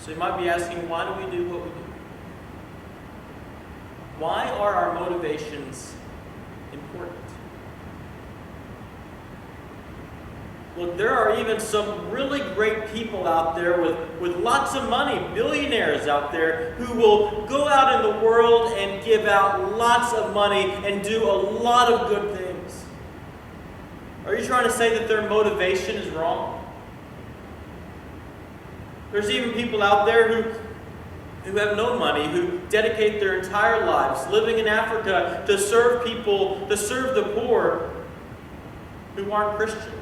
So you might be asking, why do we do what we do? Why are our motivations important? Look, there are even some really great people out there with lots of money, billionaires out there, who will go out in the world and give out lots of money and do a lot of good things. Are you trying to say that their motivation is wrong? There's even people out there who have no money, who dedicate their entire lives living in Africa to serve people, to serve the poor, who aren't Christians.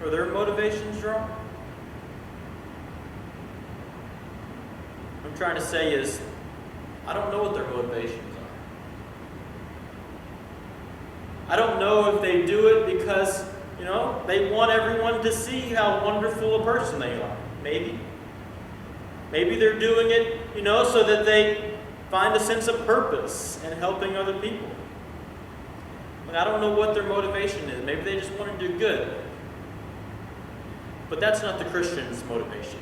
Are their motivations wrong? What I'm trying to say is, I don't know what their motivations are. I don't know if they do it because, they want everyone to see how wonderful a person they are. Maybe. Maybe they're doing it, so that they find a sense of purpose in helping other people. I don't know what their motivation is. Maybe they just want to do good. But that's not the Christian's motivation.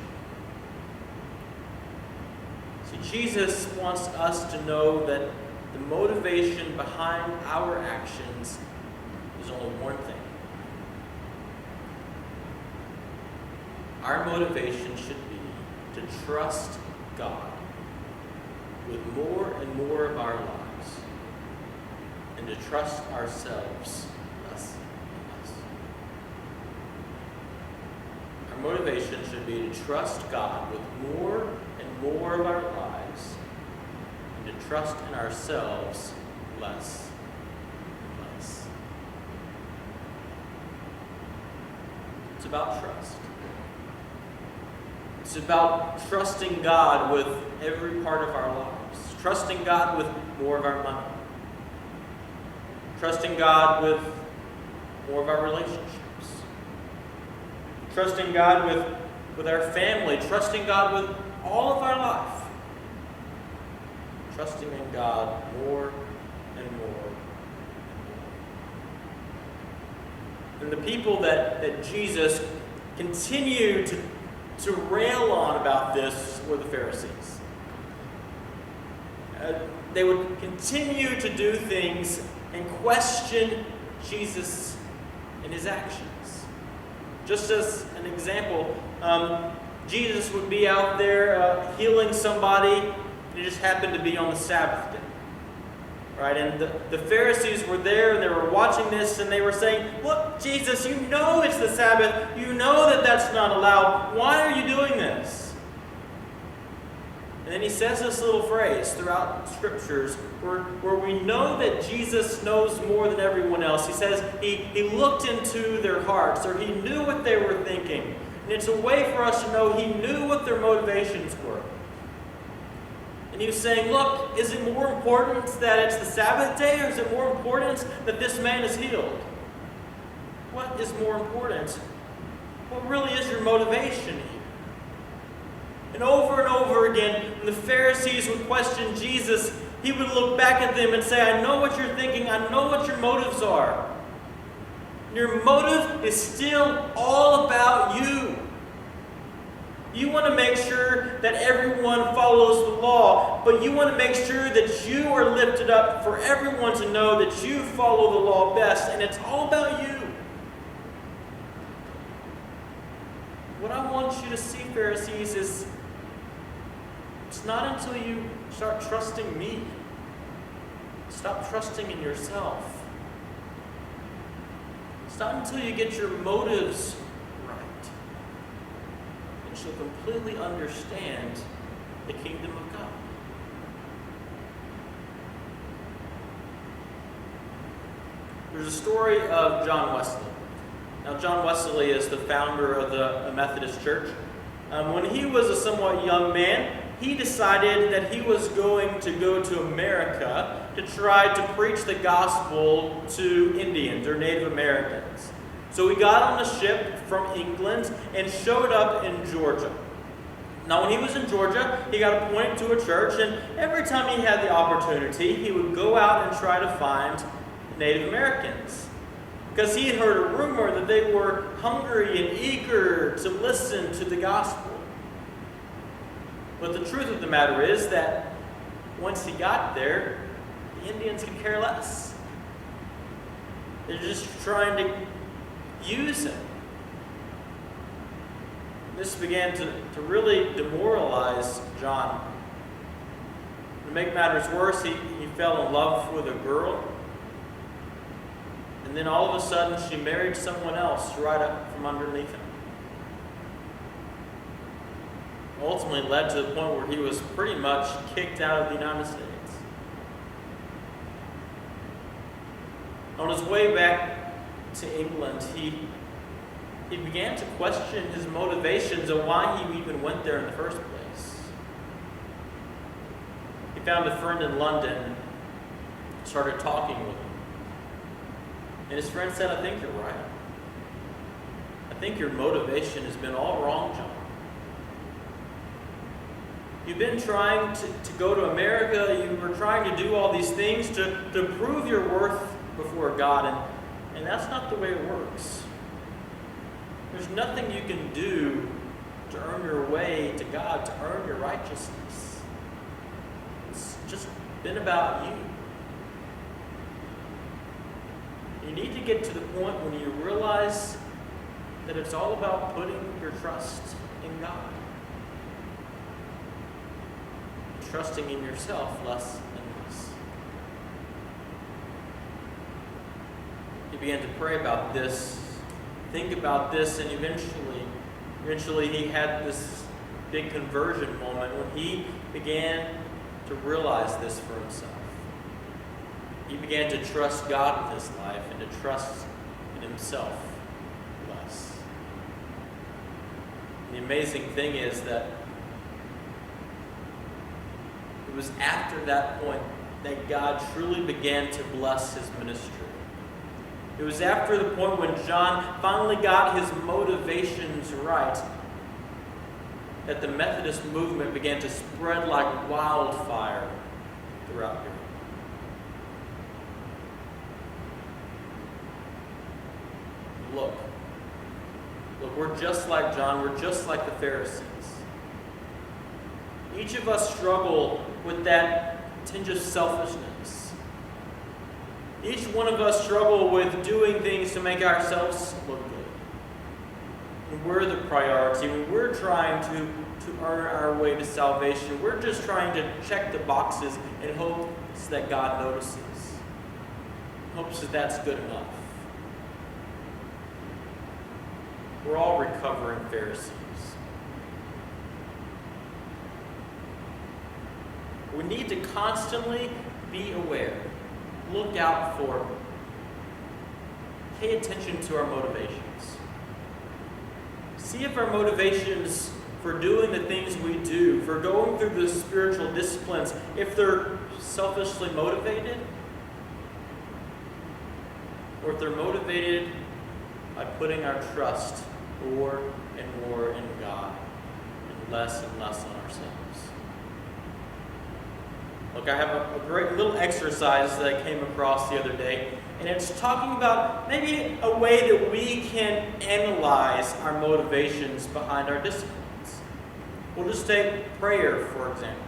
See, Jesus wants us to know that the motivation behind our actions is only one thing. Our motivation should be to trust God with more and more of our lives, and to trust ourselves less and less. Our motivation should be to trust God with more and more of our lives, and to trust in ourselves less and less. It's about trust. It's about trusting God with every part of our lives. Trusting God with more of our money. Trusting God with more of our relationships. Trusting God with our family. Trusting God with all of our life. Trusting in God more and more and more. And the people that Jesus continued to rail on about this were the Pharisees. They would continue to do things and question Jesus and his actions. Just as an example, Jesus would be out there healing somebody, and it just happened to be on the Sabbath day. Right? And the Pharisees were there, and they were watching this, and they were saying, "Look, Jesus, you know it's the Sabbath. You know that that's not allowed. Why are you doing this?" And then he says this little phrase throughout the Scriptures where we know that Jesus knows more than everyone else. He says he looked into their hearts, or he knew what they were thinking. And it's a way for us to know he knew what their motivations were. And he was saying, look, is it more important that it's the Sabbath day, or is it more important that this man is healed? What is more important? What really is your motivation here? And over again, when the Pharisees would question Jesus, he would look back at them and say, I know what you're thinking. I know what your motives are. Your motive is still all about you. You want to make sure that everyone follows the law, but you want to make sure that you are lifted up for everyone to know that you follow the law best, and it's all about you. What I want you to see, Pharisees, is it's not until you start trusting me. Stop trusting in yourself. It's not until you get your motives right that you'll completely understand the kingdom of God. There's a story of John Wesley. Now, John Wesley is the founder of the Methodist Church. When he was a somewhat young man, he decided that he was going to go to America to try to preach the gospel to Indians or Native Americans. So he got on a ship from England and showed up in Georgia. Now, when he was in Georgia, he got appointed to a church, and every time he had the opportunity, he would go out and try to find Native Americans. because he had heard a rumor that they were hungry and eager to listen to the gospel. But the truth of the matter is that once he got there, the Indians could care less. They're just trying to use him. This began to really demoralize John. To make matters worse, he fell in love with a girl. And then all of a sudden, she married someone else right up from underneath him. Ultimately led to the point where he was pretty much kicked out of the United States. On his way back to England, he began to question his motivations and why he even went there in the first place. He found a friend in London, started talking with him. And his friend said, "I think you're right. I think your motivation has been all wrong, John. You've been trying to go to America. You were trying to do all these things to prove your worth before God. And that's not the way it works. There's nothing you can do to earn your way to God, to earn your righteousness. It's just been about you. You need to get to the point when you realize that it's all about putting your trust in God. Trusting in yourself less and less." He began to pray about this, think about this, and eventually he had this big conversion moment when he began to realize this for himself. He began to trust God with his life and to trust in himself less. The amazing thing is that it was after that point that God truly began to bless his ministry. It was after the point when John finally got his motivations right that the Methodist movement began to spread like wildfire throughout Europe. Look, we're just like John. We're just like the Pharisees. Each of us struggle with that tinge of selfishness. Each one of us struggle with doing things to make ourselves look good. And we're the priority. When we're trying to earn our way to salvation, we're just trying to check the boxes in hopes that God notices. Hopes that that's good enough. We're all recovering Pharisees. We need to constantly be aware, look out for, pay attention to our motivations. See if our motivations for doing the things we do, for going through the spiritual disciplines, if they're selfishly motivated, or if they're motivated by putting our trust more and more in God and less on ourselves. Look, I have a great little exercise that I came across the other day, and it's talking about maybe a way that we can analyze our motivations behind our disciplines. We'll just take prayer, for example.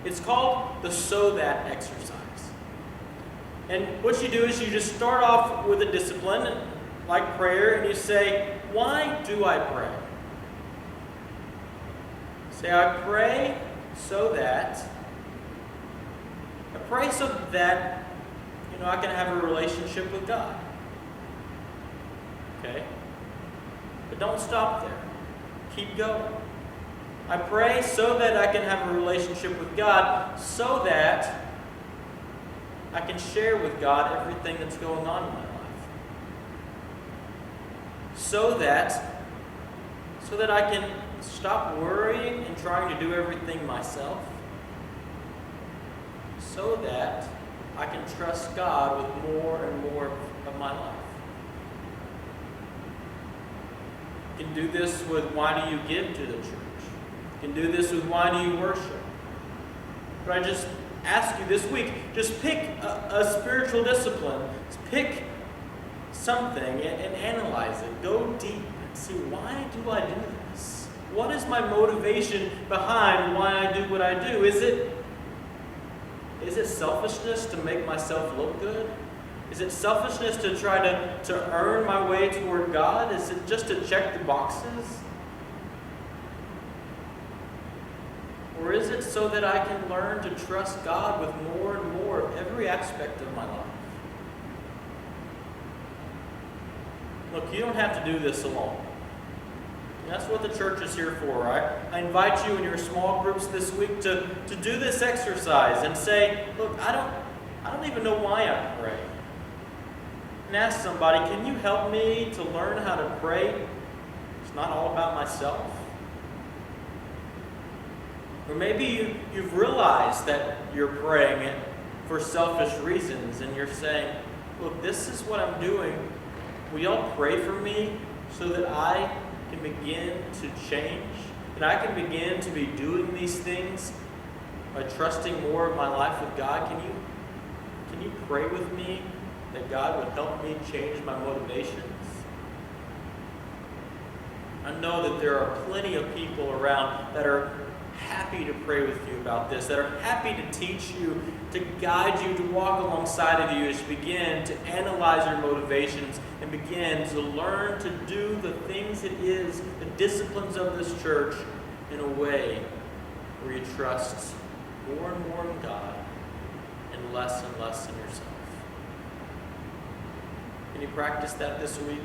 It's called the "so that" exercise. And what you do is you just start off with a discipline, like prayer, and you say, "Why do I pray?" Say, "I pray so that I can have a relationship with God." Okay? But don't stop there. Keep going. I pray so that I can have a relationship with God, so that I can share with God everything that's going on in my life. So that I can stop worrying and trying to do everything myself. So that I can trust God with more and more of my life. You can do this with why do you give to the church. You can do this with why do you worship. But I just ask you this week, just pick a spiritual discipline. Pick something and analyze it. Go deep and see, why do I do this? What is my motivation behind why I do what I do? Is it selfishness to make myself look good? Is it selfishness to try to earn my way toward God? Is it just to check the boxes? Or is it so that I can learn to trust God with more and more of every aspect of my life? Look, you don't have to do this alone. That's what the church is here for, right? I invite you in your small groups this week to do this exercise and say, look, I don't even know why I pray. And ask somebody, can you help me to learn how to pray? It's not all about myself. Or maybe you've realized that you're praying it for selfish reasons and you're saying, look, this is what I'm doing. Will y'all pray for me so that I can begin to change? That I can begin to be doing these things by trusting more of my life with God? Can you pray with me that God would help me change my motivations? I know that there are plenty of people around that are happy to pray with you about this, that are happy to teach you, to guide you, to walk alongside of you as you begin to analyze your motivations and begin to learn to do the things it is, the disciplines of this church, in a way where you trust more and more in God and less in yourself. Can you practice that this week?